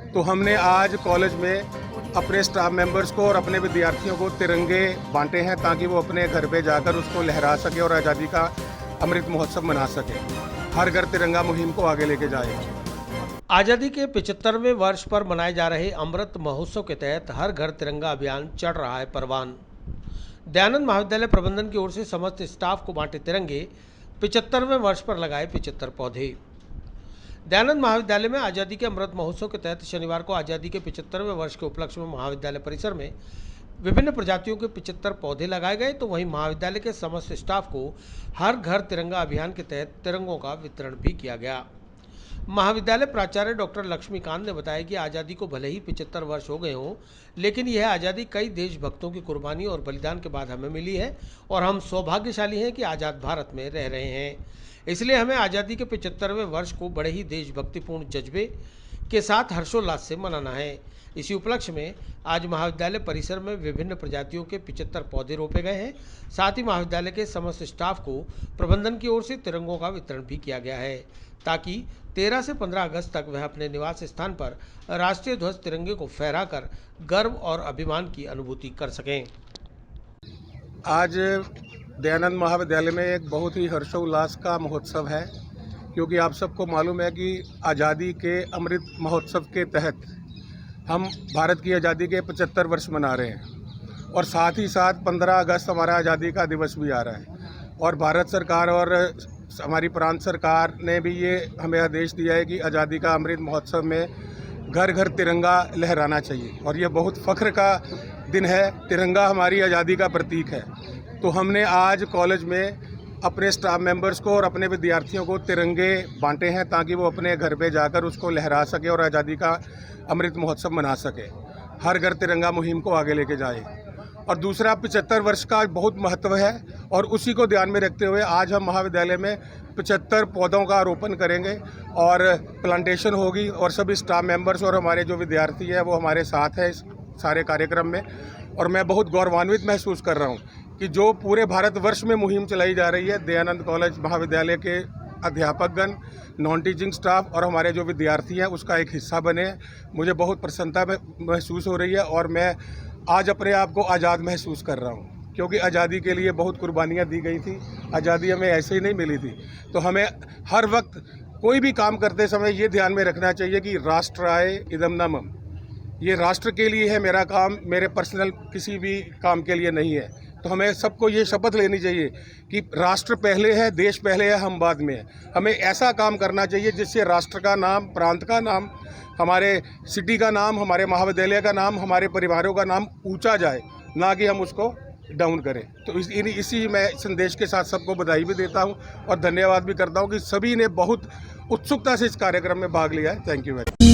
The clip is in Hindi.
तो हमने आज कॉलेज में अपने स्टाफ मेंबर्स को और अपने विद्यार्थियों को तिरंगे बांटे हैं ताकि वो अपने घर पे जाकर उसको लहरा सके और आज़ादी का अमृत महोत्सव मना सके। हर घर तिरंगा मुहिम को आगे लेके जाए। आज़ादी के 75वें वर्ष पर मनाए जा रहे अमृत महोत्सव के तहत हर घर तिरंगा अभियान चढ़ रहा है परवान। दयानंद महाविद्यालय प्रबंधन की ओर से समस्त स्टाफ को बांटे तिरंगे, 75वें वर्ष पर लगाए 75 पौधे। दयानंद महाविद्यालय में आज़ादी के अमृत महोत्सव के तहत शनिवार को आज़ादी के 75वें वर्ष के उपलक्ष्य में महाविद्यालय परिसर में विभिन्न प्रजातियों के 75 पौधे लगाए गए, तो वहीं महाविद्यालय के समस्त स्टाफ को हर घर तिरंगा अभियान के तहत तिरंगों का वितरण भी किया गया। महाविद्यालय प्राचार्य डॉक्टर लक्ष्मीकांत ने बताया कि आज़ादी को भले ही 75 वर्ष हो गए हों, लेकिन यह आज़ादी कई देशभक्तों की कुर्बानी और बलिदान के बाद हमें मिली है और हम सौभाग्यशाली हैं कि आज़ाद भारत में रह रहे हैं। इसलिए हमें आज़ादी के 75वें वर्ष को बड़े ही देशभक्तिपूर्ण जज्बे के साथ हर्षोल्लास से मनाना है। इसी उपलक्ष्य में आज महाविद्यालय परिसर में विभिन्न प्रजातियों के 75 पौधे रोपे गए हैं। साथ ही महाविद्यालय के समस्त स्टाफ को प्रबंधन की ओर से तिरंगों का वितरण भी किया गया है ताकि 13 से 15 अगस्त तक वह अपने निवास स्थान पर राष्ट्रीय ध्वज तिरंगे को फहराकर गर्व और अभिमान की अनुभूति कर सकें। आज दयानंद महाविद्यालय में एक बहुत ही हर्षोल्लास का महोत्सव है, क्योंकि आप सबको मालूम है कि आज़ादी के अमृत महोत्सव के तहत हम भारत की आज़ादी के 75 वर्ष मना रहे हैं और साथ ही साथ 15 अगस्त हमारा आज़ादी का दिवस भी आ रहा है। और भारत सरकार और हमारी प्रांत सरकार ने भी ये हमें आदेश दिया है कि आज़ादी का अमृत महोत्सव में घर घर तिरंगा लहराना चाहिए और ये बहुत फ़ख्र का दिन है। तिरंगा हमारी आज़ादी का प्रतीक है। तो हमने आज कॉलेज में अपने स्टाफ मेंबर्स को और अपने विद्यार्थियों को तिरंगे बांटे हैं ताकि वो अपने घर पे जाकर उसको लहरा सके और आज़ादी का अमृत महोत्सव मना सके। हर घर तिरंगा मुहिम को आगे लेके जाए। और दूसरा 75 वर्ष का बहुत महत्व है और उसी को ध्यान में रखते हुए आज हम महाविद्यालय में 75 पौधों का रोपण करेंगे और प्लांटेशन होगी और सभी स्टाफ मेंबर्स और हमारे जो विद्यार्थी हैं वो हमारे साथ हैं इस सारे कार्यक्रम में। और मैं बहुत गौरवान्वित महसूस कर रहा हूँ कि जो पूरे भारतवर्ष में मुहिम चलाई जा रही है, दयानंद कॉलेज महाविद्यालय के अध्यापकगण, नॉन टीचिंग स्टाफ और हमारे जो विद्यार्थी हैं उसका एक हिस्सा बने। मुझे बहुत प्रसन्नता महसूस हो रही है और मैं आज अपने आप को आज़ाद महसूस कर रहा हूँ, क्योंकि आज़ादी के लिए बहुत कुर्बानियाँ दी गई थी। आज़ादी हमें ऐसे ही नहीं मिली थी। तो हमें हर वक्त कोई भी काम करते समय ये ध्यान में रखना चाहिए कि राष्ट्राय इदम न मम, ये राष्ट्र के लिए है मेरा काम, मेरे पर्सनल किसी भी काम के लिए नहीं है। तो हमें सबको ये शपथ लेनी चाहिए कि राष्ट्र पहले है, देश पहले है, हम बाद में है। हमें ऐसा काम करना चाहिए जिससे राष्ट्र का नाम, प्रांत का नाम, हमारे सिटी का नाम, हमारे महाविद्यालय का नाम, हमारे परिवारों का नाम ऊंचा जाए, ना कि हम उसको डाउन करें। तो इसी मैं संदेश के साथ सबको बधाई भी देता हूं और धन्यवाद भी करता हूं कि सभी ने बहुत उत्सुकता से इस कार्यक्रम में भाग लिया है। Thank you very much.